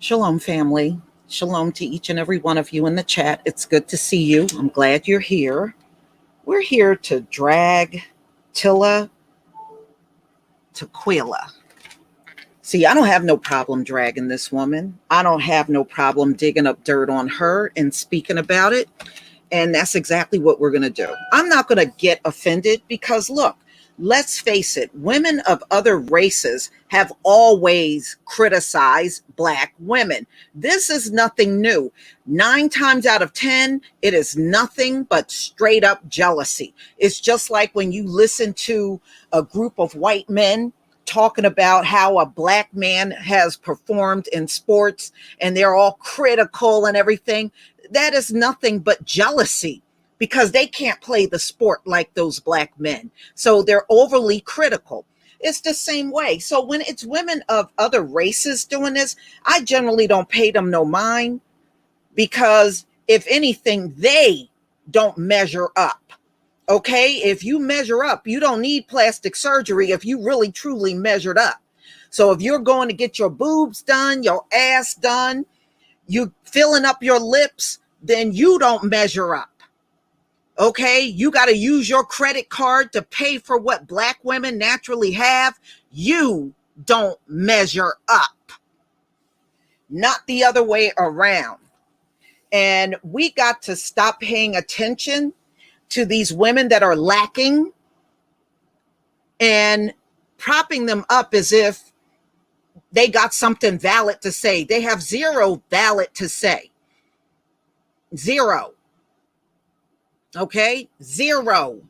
Shalom, family. Shalom to each and every one of you in the chat. It's good to see you. I'm glad you're here. We're here to drag Tila, Tequila. See, I don't have no problem dragging this woman. I don't have no problem digging up dirt on her and speaking about it. And that's exactly what we're going to do. I'm not going to get offended because, look, let's face it, women of other races have always criticized Black women. This is nothing new. 9 times out of 10, it is nothing but straight up jealousy. It's just like when you listen to a group of white men talking about how a Black man has performed in sports and they're all critical and everything. That is nothing but jealousy because they can't play the sport like those Black men. So they're overly critical. It's the same way. So when it's women of other races doing this, I generally don't pay them no mind because if anything, they don't measure up. Okay, if you measure up, you don't need plastic surgery if you really truly measured up. So if you're going to get your boobs done, your ass done, you filling up your lips, then you don't measure up. Okay, you got to use your credit card to pay for what Black women naturally have. You don't measure up. Not the other way around. And we got to stop paying attention to these women that are lacking and propping them up as if they got something valid to say. They have zero valid to say. Zero. Okay? Zero.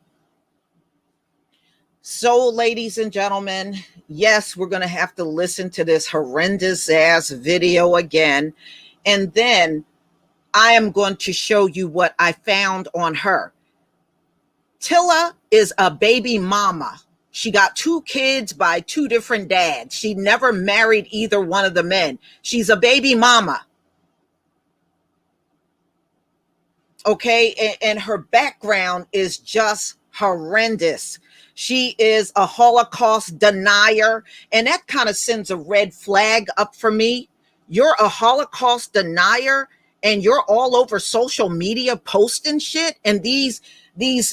So, ladies and gentlemen, yes, we're going to have to listen to this horrendous ass video again. And then I am going to show you what I found on her. Tila is a baby mama. She got 2 kids by 2 different dads. She never married either one of the men. She's a baby mama. Okay, and her background is just horrendous. She is a Holocaust denier, and that kind of sends a red flag up for me. You're a Holocaust denier, and you're all over social media posting shit, and these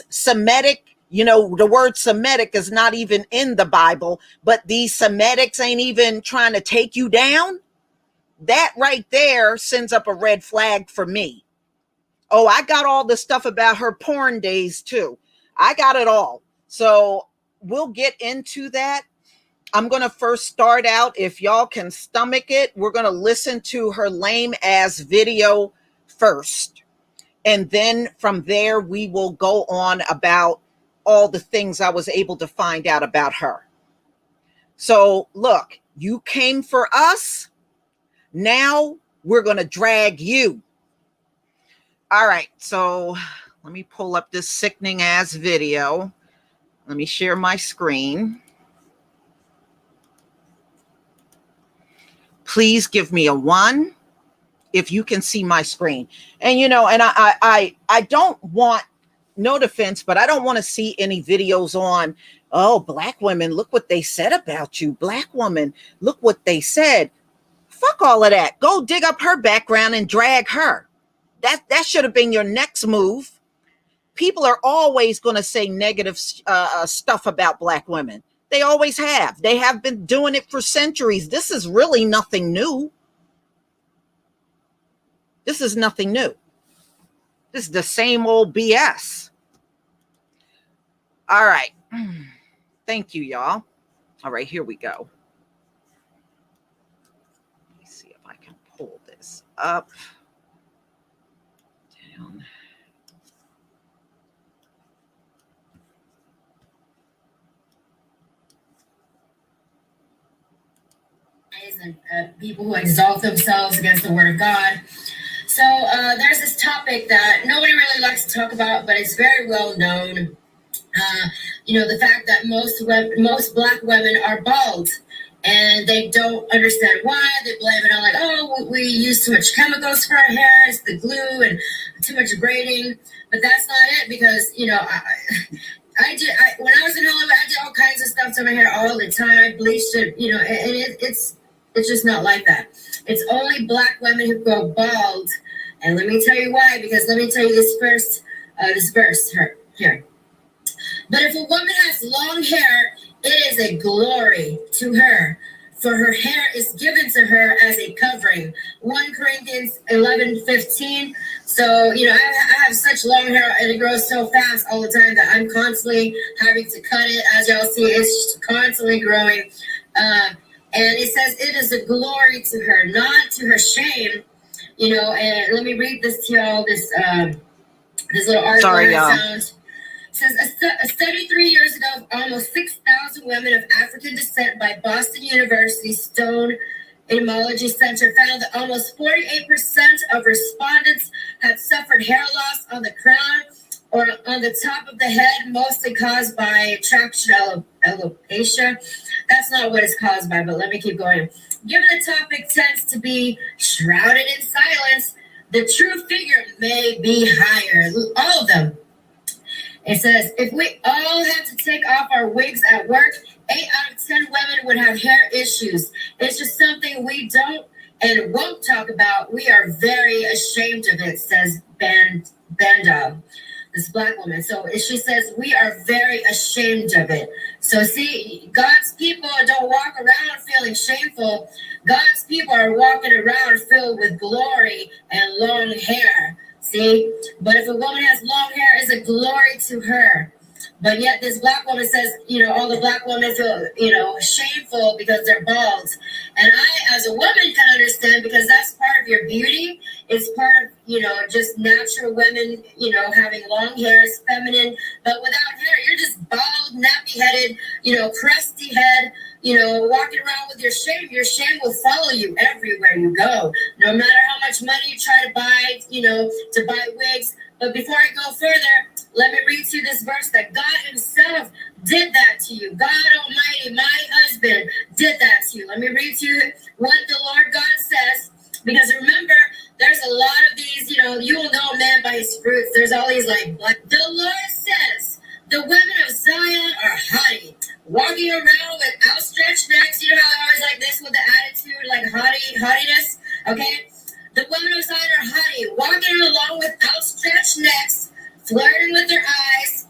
Semitic, the word Semitic is not even in the Bible, but these Semitics ain't even trying to take you down. That right there sends up a red flag for me. Oh, I got all the stuff about her porn days too. I got it all. So we'll get into that. I'm going to first start out, if y'all can stomach it, we're going to listen to her lame ass video first. And then from there, we will go on about all the things I was able to find out about her. So look, you came for us. Now we're going to drag you. All right. So let me pull up this sickening ass video. Let me share my screen. Please give me a 1 if you can see my screen. And and I don't want, no defense, but I don't want to see any videos on, oh, Black women, look what they said about you. Black woman, look what they said. Fuck all of that. Go dig up her background and drag her. That should have been your next move. People are always going to say negative stuff about Black women. They always have. They have been doing it for centuries. This is really nothing new. This is nothing new. This is the same old BS. All right. Thank you, y'all. All right, here we go. Let me see if I can pull this up. Down. And people who exalt themselves against the word of God. So there's this topic that nobody really likes to talk about, but it's very well known. The fact that most Black women are bald, and they don't understand why. They blame it on we use too much chemicals for our hair, it's the glue and too much braiding. But that's not it, because when I was in Hollywood, I did all kinds of stuff to my hair all the time. I bleached it, and it's It's just not like that. It's only black women who go bald. And let me tell you why, because let me tell you this verse here. But if a woman has long hair, it is a glory to her, for her hair is given to her as a covering. 1 Corinthians 11:15. So, I have such long hair and it grows so fast all the time that I'm constantly having to cut it. As y'all see, it's constantly growing. And it says it is a glory to her, not to her shame. And let me read this to y'all, this little article. Sorry, y'all. It says a study 3 years ago of almost 6,000 women of African descent by Boston University Stone Etymology Center found that almost 48% of respondents had suffered hair loss on the crown or on the top of the head, mostly caused by traction alopecia. That's not what it's caused by, but let me keep going. Given the topic tends to be shrouded in silence, the true figure may be higher. All of them. It says, if we all had to take off our wigs at work, 8 out of 10 women would have hair issues. It's just something we don't and won't talk about. We are very ashamed of it, says Bandog, this black woman. So she says, we are very ashamed of it. So see, God's people don't walk around feeling shameful. God's people are walking around filled with glory and long hair. See, but if a woman has long hair, it's a glory to her. But yet this black woman says, all the black women feel, shameful because they're bald. And I, as a woman, can understand because that's part of your beauty. It's part of, just natural women, having long hair is feminine. But without hair, you're just bald, nappy-headed, crusty head, walking around with your shame will follow you everywhere you go. No matter how much money you try to buy, to buy wigs. But before I go further, let me read to you this verse that God himself did that to you. God Almighty, my husband, did that to you. Let me read to you what the Lord God says. Because remember, there's a lot of these, you will know a man by his fruits. There's all these like the Lord says, the women of Zion are haughty, walking around with outstretched necks. You know how I always like this with the attitude, like haughtiness, okay? The women of Zion are haughty, walking along with outstretched necks, flirting with their eyes,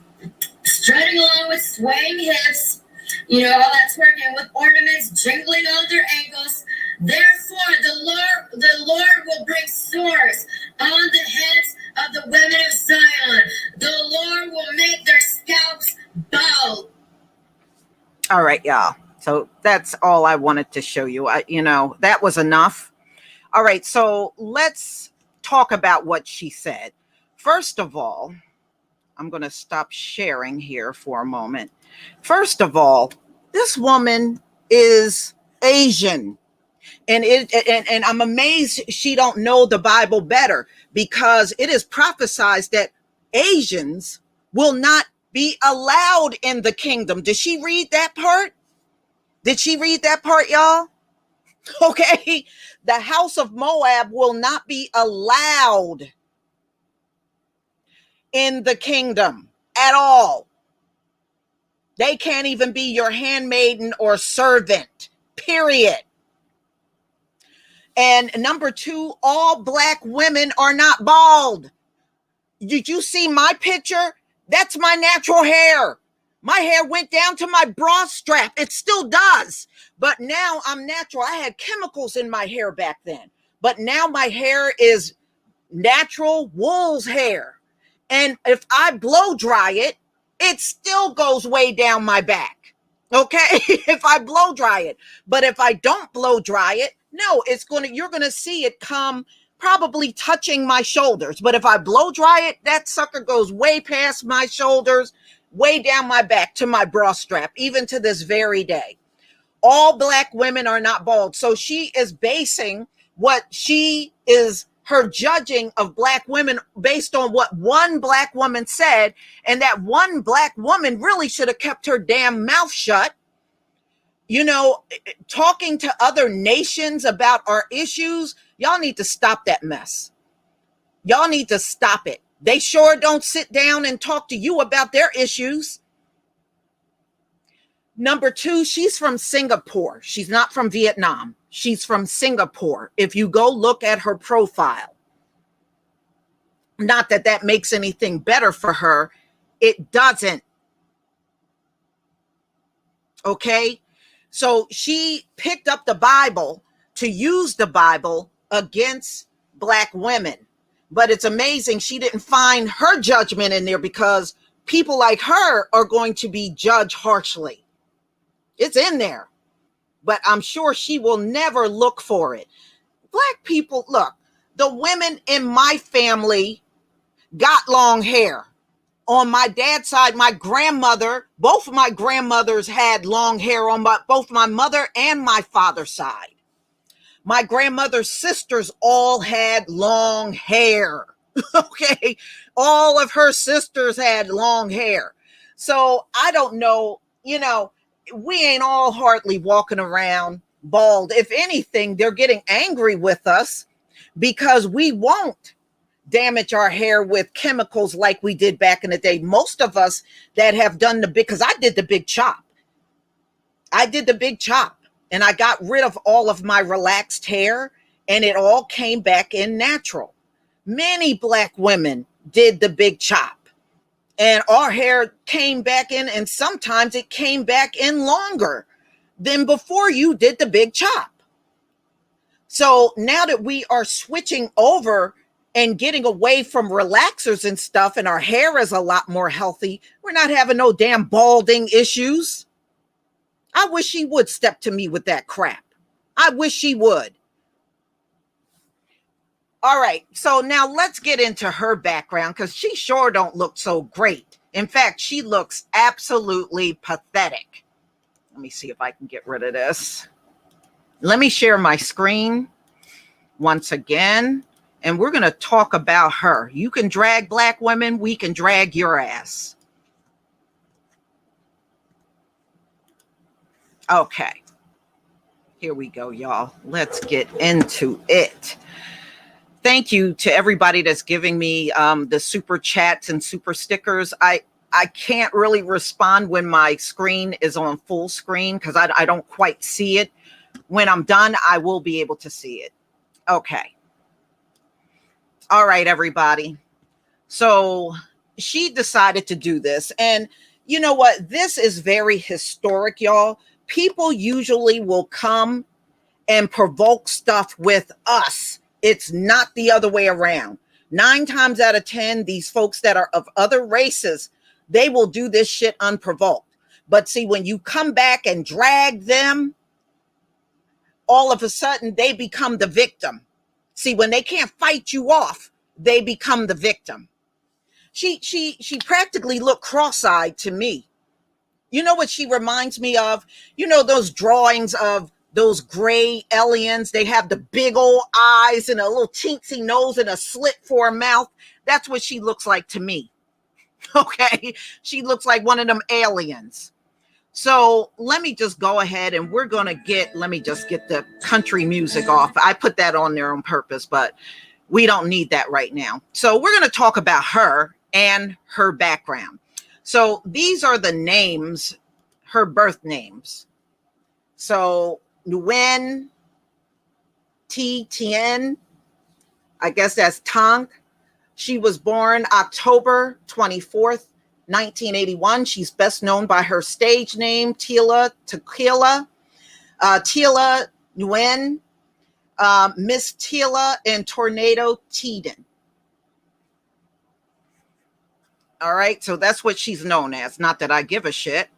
strutting along with swaying hips, all that twerking with ornaments jingling on their ankles. Therefore, the Lord will bring sores on the heads of the women of Zion. The Lord will make their scalps bald. All right, y'all. So that's all I wanted to show you. That was enough. All right, so let's talk about what she said. First of all, I'm going to stop sharing here for a moment. First of all, this woman is Asian. And I'm amazed she don't know the Bible better, because it is prophesied that Asians will not be allowed in the kingdom. Did she read that part? Did she read that part, y'all? Okay. The house of Moab will not be allowed in the kingdom at all. They can't even be your handmaiden or servant, period. And number 2, all black women are not bald. Did you see my picture? That's my natural hair. My hair went down to my bra strap. It still does. But now I'm natural. I had chemicals in my hair back then. But now my hair is natural wool's hair. And if I blow dry it, it still goes way down my back. Okay? If I blow dry it. But if I don't blow dry it, no, you're going to see it come probably touching my shoulders. But if I blow dry it, that sucker goes way past my shoulders, way down my back to my bra strap, even to this very day. All black women are not bald. So she is basing her judging of black women based on what one black woman said. And that one black woman really should have kept her damn mouth shut. Talking to other nations about our issues, y'all need to stop that mess. Y'all need to stop it. They sure don't sit down and talk to you about their issues. Number 2, she's from Singapore. She's not from Vietnam. She's from Singapore. If you go look at her profile, not that that makes anything better for her, it doesn't. Okay? So she picked up the Bible to use the Bible against Black women. But it's amazing she didn't find her judgment in there, because people like her are going to be judged harshly. It's in there. But I'm sure she will never look for it. Black people, look, the women in my family got long hair. On my dad's side, my grandmother, both of my grandmothers had long hair on both my mother and my father's side. My grandmother's sisters all had long hair. Okay. All of her sisters had long hair. So I don't know, we ain't all hardly walking around bald. If anything, they're getting angry with us because we won't damage our hair with chemicals like we did back in the day. Most of us that have done because I did the big chop. And I got rid of all of my relaxed hair, and it all came back in natural. Many Black women did the big chop, and our hair came back in, and sometimes it came back in longer than before you did the big chop. So now that we are switching over and getting away from relaxers and stuff, and our hair is a lot more healthy, we're not having no damn balding issues. I wish she would step to me with that crap. I wish she would. All right, so now let's get into her background, because she sure don't look so great. In fact, she looks absolutely pathetic. Let me see if I can get rid of this. Let me share my screen once again, and we're going to talk about her. You can drag Black women, we can drag your ass. Okay, here we go, y'all. Let's get into it. Thank you to everybody that's giving me the super chats and super stickers. I can't really respond when my screen is on full screen, because I don't quite see it. When I'm done, I will be able to see it. Okay. All right, everybody. So she decided to do this. And you know what? This is very historic, y'all. People usually will come and provoke stuff with us. It's not the other way around. 9 times out of 10, these folks that are of other races, they will do this shit unprovoked. But see, when you come back and drag them, all of a sudden they become the victim. See, when they can't fight you off, they become the victim. She practically looked cross-eyed to me. You know what she reminds me of? You know those drawings of those gray aliens? They have the big old eyes and a little teensy nose and a slit for a mouth. That's what she looks like to me. Okay? She looks like one of them aliens. So let me just go ahead and let me just get the country music off. I put that on there on purpose, but we don't need that right now. So we're going to talk about her and her background. So these are the names, her birth names. So Nguyen T. Tien, I guess that's Tang. She was born October 24th, 1981. She's best known by her stage name, Tila, Tequila, Tila Nguyen, Miss Tila, and Tornado Teden. All right, so that's what she's known as. Not that I give a shit.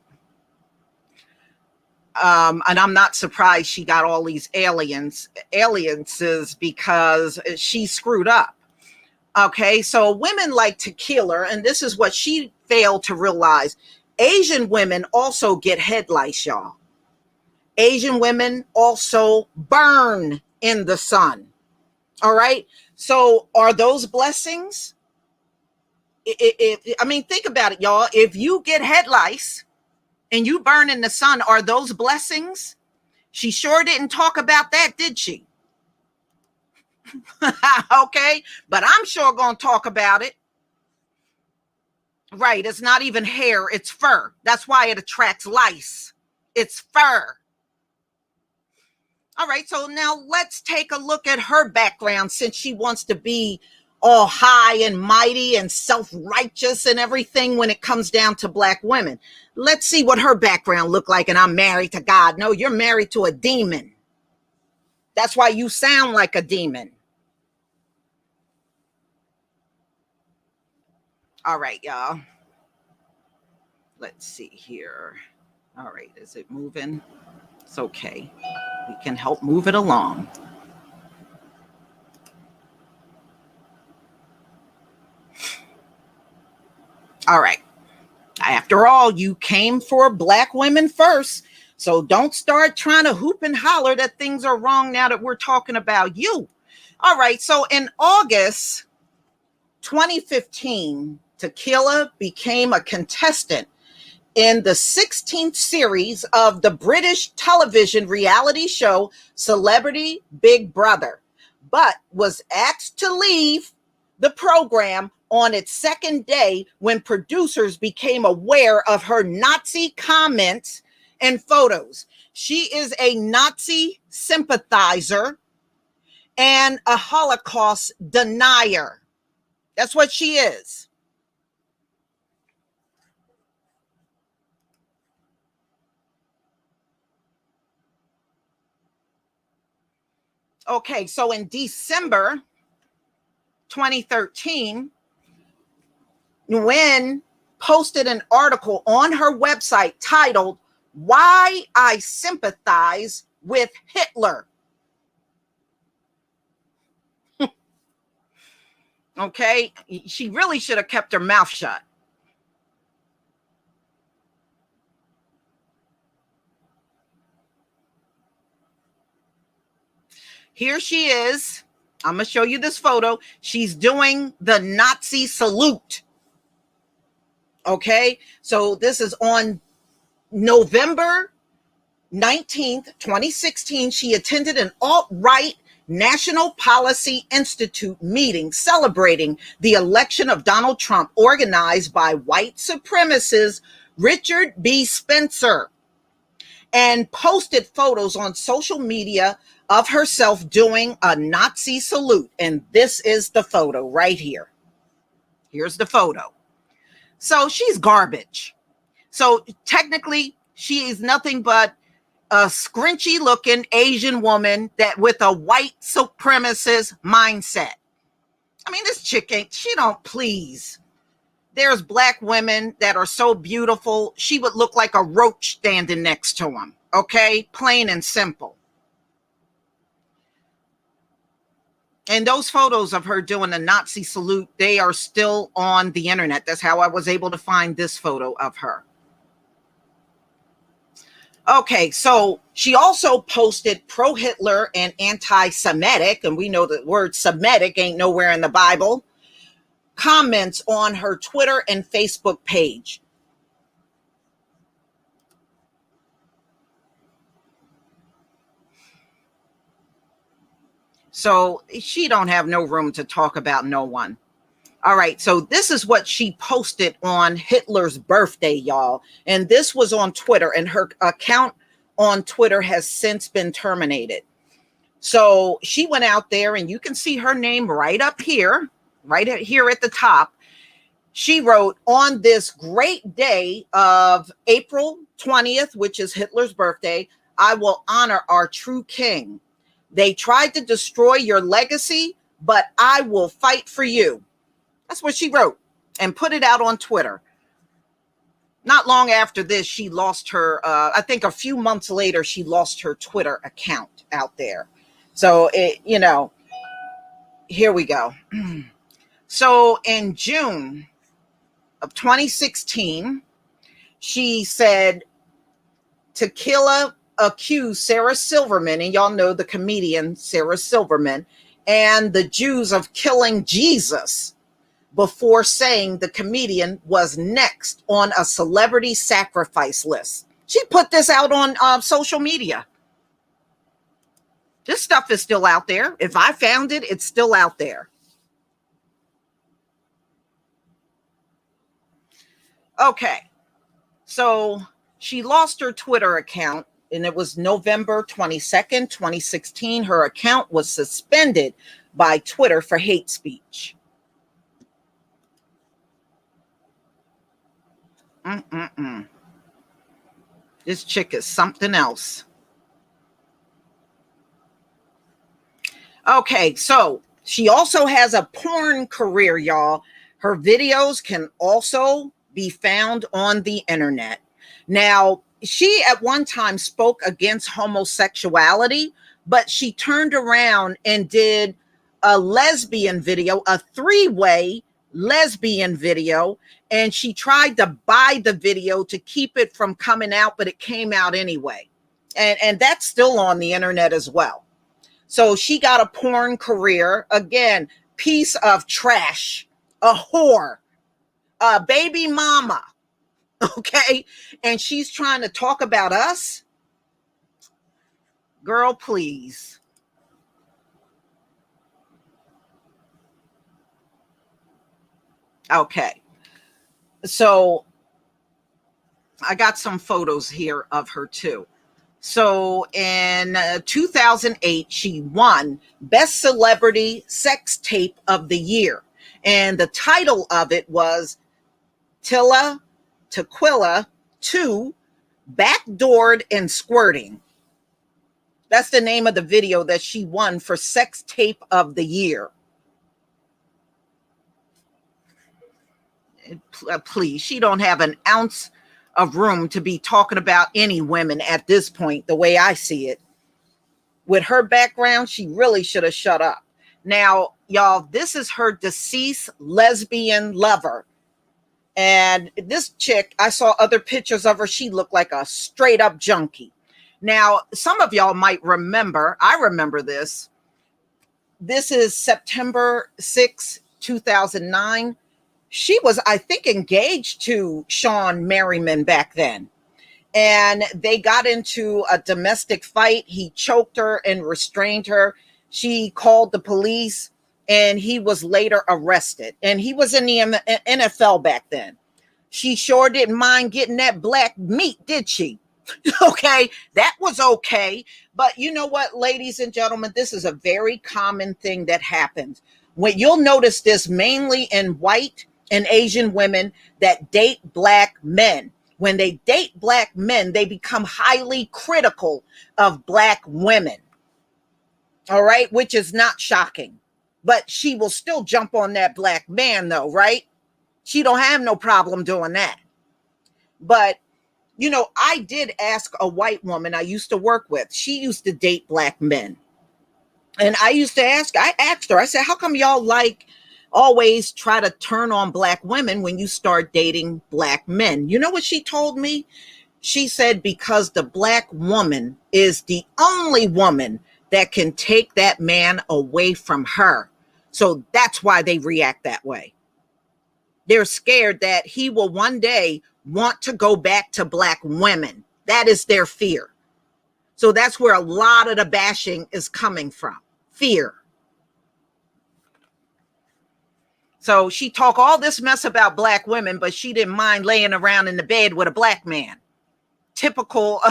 And I'm not surprised she got all these aliases, because she screwed up. Okay, so women like Tequila, and this is what she failed to realize. Asian women also get head lice, y'all. Asian women also burn in the sun. All right, so are those blessings? I mean, think about it, y'all. If you get head lice and you burn in the sun, are those blessings? She sure didn't talk about that, did she? Okay, but I'm sure gonna talk about it. Right, it's not even hair, it's fur. That's why it attracts lice. It's fur. All right, so now let's take a look at her background since she wants to be all high and mighty and self-righteous and everything when it comes down to black women. Let's see what her background looked like. And I'm married to God. No, you're married to a demon. That's why you sound like a demon. All right, y'all. Let's see here. All right, is it moving? It's okay. We can help move it along. All right. After all, you came for black women first. So don't start trying to hoop and holler that things are wrong now that we're talking about you. All right. So in August 2015, Tequila became a contestant in the 16th series of the British television reality show Celebrity Big Brother, but was asked to leave the program on its second day when producers became aware of her Nazi comments and photos. She is a Nazi sympathizer and a Holocaust denier. That's what she is. Okay, so in December 2013, Nguyen posted an article on her website titled, "Why I Sympathize with Hitler." Okay, she really should have kept her mouth shut. Here she is. I'm going to show you this photo. She's doing the Nazi salute. Okay, so this is on November 19th, 2016. She attended an alt-right National Policy Institute meeting celebrating the election of Donald Trump, organized by white supremacist Richard B. Spencer, and posted photos on social media of herself doing a Nazi salute. And this is the photo right here. Here's the photo. So she's garbage. So technically, she is nothing but a scrunchy looking Asian woman that with a white supremacist mindset. I mean, this chick ain't, she don't please. There's black women that are so beautiful, she would look like a roach standing next to them. Okay, plain and simple. And those photos of her doing the Nazi salute, they are still on the internet. That's how I was able to find this photo of her. Okay, so she also posted pro-Hitler and anti-Semitic, and we know the word Semitic ain't nowhere in the Bible, comments on her Twitter and Facebook page. So she don't have no room to talk about no one. All right, so this is what she posted on Hitler's birthday, y'all. And this was on Twitter, and her account on Twitter has since been terminated. So she went out there, and you can see her name right up here, right here at the top. She wrote, "On this great day of April 20th, which is Hitler's birthday, I will honor our true king. They tried to destroy your legacy, but I will fight for you." That's what she wrote and put it out on Twitter. Not long after this, she lost her, I think a few months later, she lost her Twitter account out there. So, here we go. So in June of 2016, she said Tequila accused Sarah Silverman, and y'all know the comedian Sarah Silverman, and the Jews of killing Jesus, before saying the comedian was next on a celebrity sacrifice list. She put this out on social media. This stuff is still out there. If I found it, it's still out there. Okay. So she lost her Twitter account. and it was November 22nd, 2016. Her account was suspended by Twitter for hate speech. This chick is something else. Okay, so she also has a porn career, y'all. Her videos can also be found on the internet. Now, she at one time spoke against homosexuality, but she turned around and did a lesbian video, a three-way lesbian video, and she tried to buy the video to keep it from coming out, but it came out anyway. And that's still on the internet as well. So she got a porn career. Again, piece of trash, a whore, a baby mama. Okay. And she's trying to talk about us. Girl, please. Okay. So I got some photos here of her too. So in 2008, she won Best Celebrity Sex Tape of the Year. And the title of it was Tila, Tequila 2, Backdoored and Squirting. That's the name of the video that she won for Sex Tape of the Year. Please, she don't have an ounce of room to be talking about any women at this point, the way I see it. With her background, she really should have shut up. Now, y'all, this is her deceased lesbian lover. And this chick, I saw other pictures of her. She looked like a straight up junkie. Now, some of y'all might remember, I remember this. This is September 6, 2009. She was, I think, engaged to Sean Merriman back then. And they got into a domestic fight. He choked her and restrained her. She called the police and he was later arrested. And he was in the NFL back then. She sure didn't mind getting that black meat, did she? Okay, that was okay. But you know what, ladies and gentlemen, this is a very common thing that happens. When you'll notice this mainly in white and Asian women that date black men. When they date black men, they become highly critical of black women. All right, which is not shocking. But she will still jump on that black man though, right? She don't have no problem doing that. But, you know, I did ask a white woman I used to work with. She used to date black men. And I asked her, I said, how come y'all always try to turn on black women when you start dating black men? You know what she told me? She said, because the black woman is the only woman that can take that man away from her. So that's why they react that way. They're scared that he will one day want to go back to black women. That is their fear. So that's where a lot of the bashing is coming from. Fear. So she talked all this mess about black women, but she didn't mind laying around in the bed with a black man. Typical.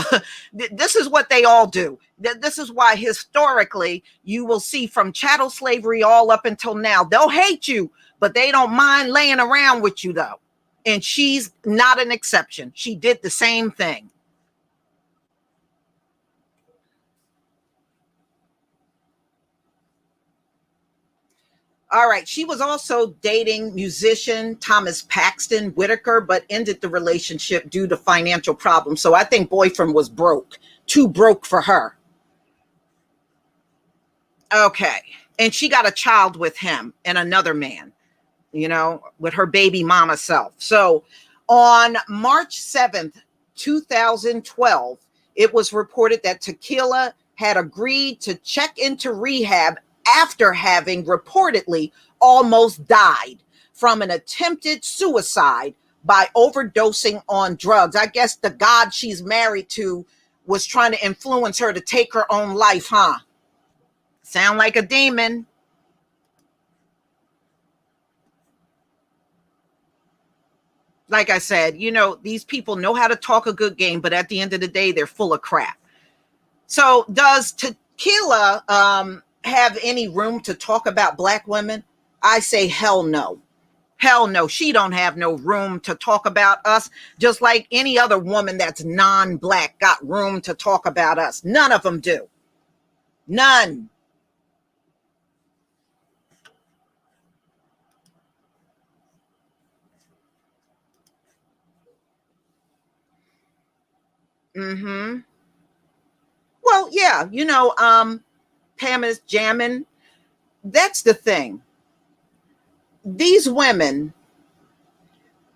This is what they all do. This is why historically you will see from chattel slavery all up until now, they'll hate you, but they don't mind laying around with you though. And she's not an exception. She did the same thing. All right. She was also dating musician Thomas Paxton Whitaker, but ended the relationship due to financial problems. So I think boyfriend was broke, too broke for her. Okay. And she got a child with him and another man, you know, with her baby mama self. So on March 7th, 2012, it was reported that Tequila had agreed to check into rehab after having reportedly almost died from an attempted suicide by overdosing on drugs. I guess the God she's married to was trying to influence her to take her own life, huh? Sound like a demon. Like I said, you know, these people know how to talk a good game, but at the end of the day, they're full of crap. So does Tequila have any room to talk about black women? I say hell no. Hell no. She don't have no room to talk about us, just like any other woman that's non-black got room to talk about us. None of them do. None. Mm-hmm. Well, yeah, Pam is jamming. That's the thing. These women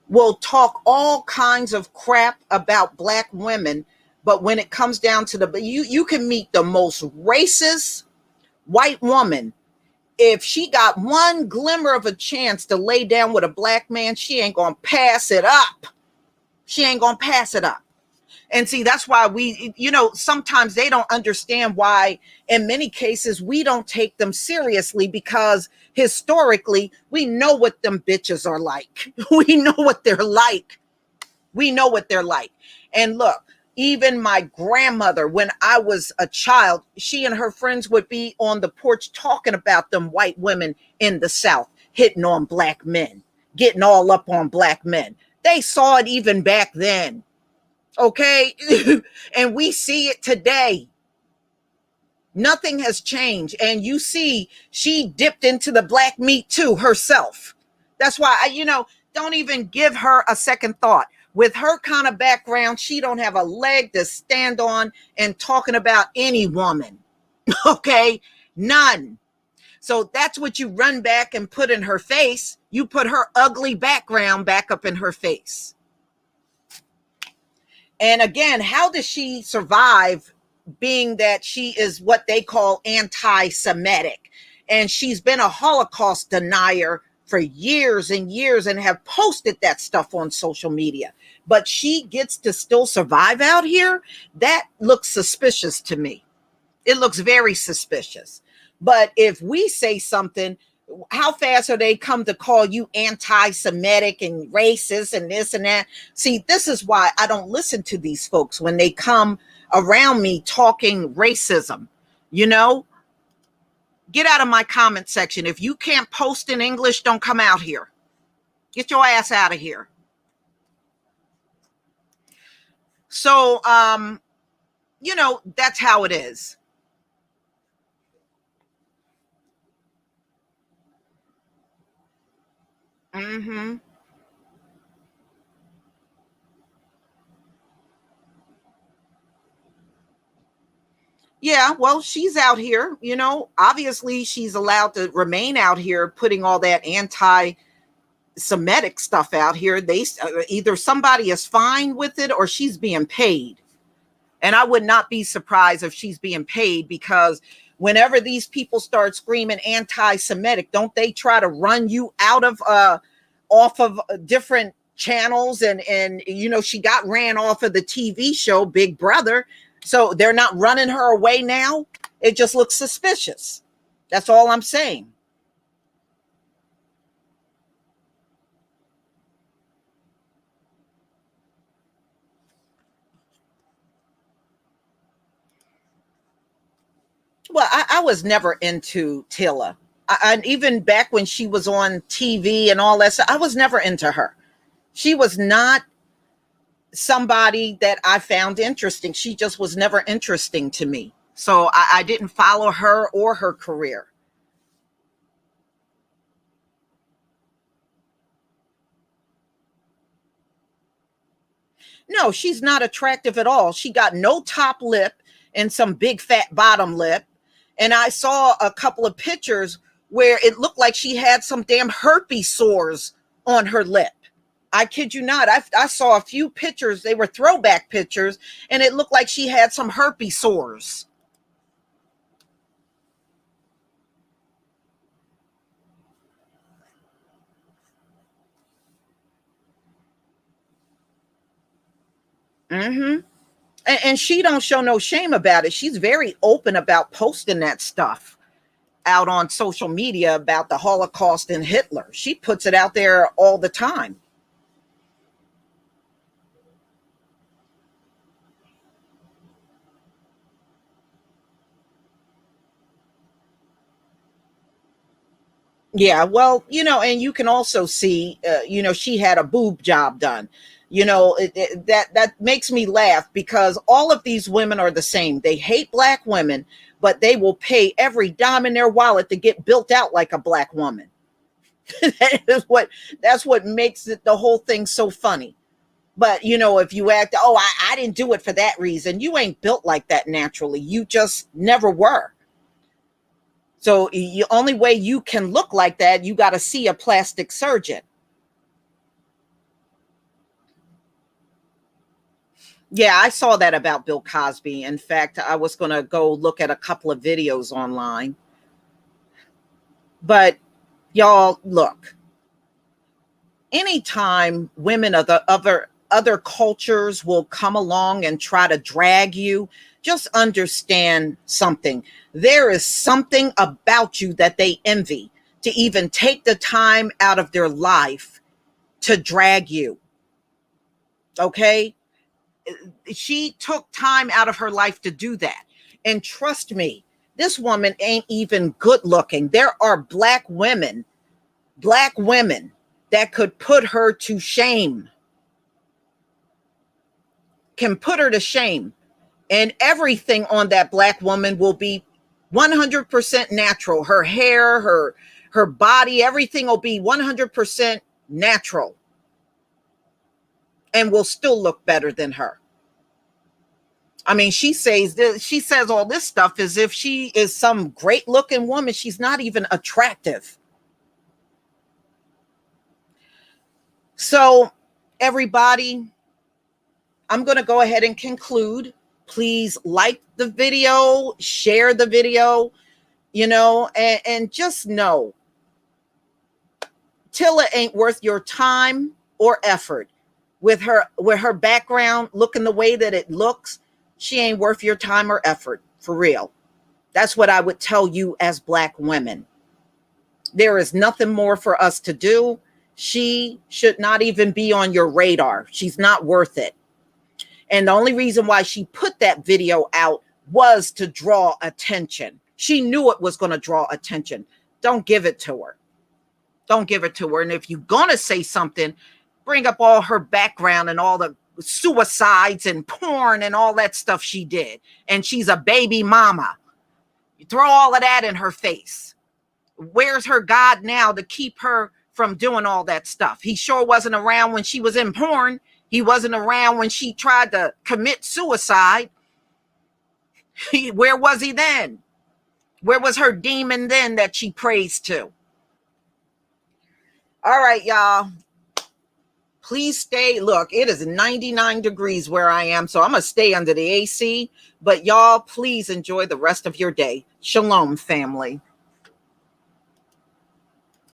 will talk all kinds of crap about black women, but when it comes down to you can meet the most racist white woman. If she got one glimmer of a chance to lay down with a black man, she ain't gonna pass it up. She ain't gonna pass it up. And see, that's why sometimes they don't understand why, in many cases, we don't take them seriously because historically, we know what them bitches are like. We know what they're like. We know what they're like. And look, even my grandmother, when I was a child, she and her friends would be on the porch talking about them white women in the South, hitting on black men, getting all up on black men. They saw it even back then. Okay. And we see it today. Nothing has changed. And you see, she dipped into the black meat too herself. That's why don't even give her a second thought. With her kind of background, she don't have a leg to stand on and talking about any woman. Okay. None. So that's what you run back and put in her face. You put her ugly background back up in her face. And again, how does she survive being that she is what they call anti-Semitic? And she's been a Holocaust denier for years and years and have posted that stuff on social media. But she gets to still survive out here? That looks suspicious to me. It looks very suspicious. But if we say something, how fast are they come to call you anti-Semitic and racist and this and that? See, this is why I don't listen to these folks when they come around me talking racism. Get out of my comment section. If you can't post in English, don't come out here. Get your ass out of here. So, that's how it is. Mm-hmm. Yeah, well, she's out here, obviously she's allowed to remain out here putting all that anti-Semitic stuff out here. They either somebody is fine with it or she's being paid. And I would not be surprised if she's being paid because whenever these people start screaming anti-Semitic, don't they try to run you out of off of different channels and she got ran off of the TV show Big Brother. So they're not running her away now. It just looks suspicious. That's all I'm saying. Well, I was never into Tila. And even back when she was on TV and all that stuff, I was never into her. She was not somebody that I found interesting. She just was never interesting to me. So I didn't follow her or her career. No, she's not attractive at all. She got no top lip and some big fat bottom lip. And I saw a couple of pictures where it looked like she had some damn herpes sores on her lip. I kid you not. I saw a few pictures. They were throwback pictures, and it looked like she had some herpes sores. Mm-hmm. And she don't show no shame about it. She's very open about posting that stuff out on social media about the Holocaust and Hitler. She puts it out there all the time. Yeah, well, and you can also see, she had a boob job done. That makes me laugh because all of these women are the same. They hate black women, but they will pay every dime in their wallet to get built out like a black woman. That's what makes it the whole thing so funny. But if you act, oh, I didn't do it for that reason, you ain't built like that naturally. You just never were. So the only way you can look like that, you got to see a plastic surgeon. Yeah, I saw that about Bill Cosby. In fact, I was going to go look at a couple of videos online. But y'all, look, anytime women of the other cultures will come along and try to drag you, just understand something. There is something about you that they envy to even take the time out of their life to drag you. Okay? She took time out of her life to do that. And trust me, this woman ain't even good looking. There are black women that could put her to shame, can put her to shame. And everything on that black woman will be 100% natural. Her hair, her body, everything will be 100% natural and will still look better than her. I mean, she says all this stuff as if she is some great looking woman. She's not even attractive. So, everybody, I'm going to go ahead and conclude. Please like the video, share the video, and just know Tila ain't worth your time or effort. With her background looking the way that it looks, she ain't worth your time or effort, for real. That's what I would tell you as black women. There is nothing more for us to do. She should not even be on your radar. She's not worth it. And the only reason why she put that video out was to draw attention. She knew it was going to draw attention. Don't give it to her. Don't give it to her. And if you're going to say something, bring up all her background and all the suicides and porn and all that stuff she did. And she's a baby mama. You throw all of that in her face. Where's her God now to keep her from doing all that stuff? He sure wasn't around when she was in porn. He wasn't around when she tried to commit suicide. Where was he then? Where was her demon then that she prays to? All right, y'all. Please stay. Look, it is 99 degrees where I am, so I'm going to stay under the AC. But y'all, please enjoy the rest of your day. Shalom, family.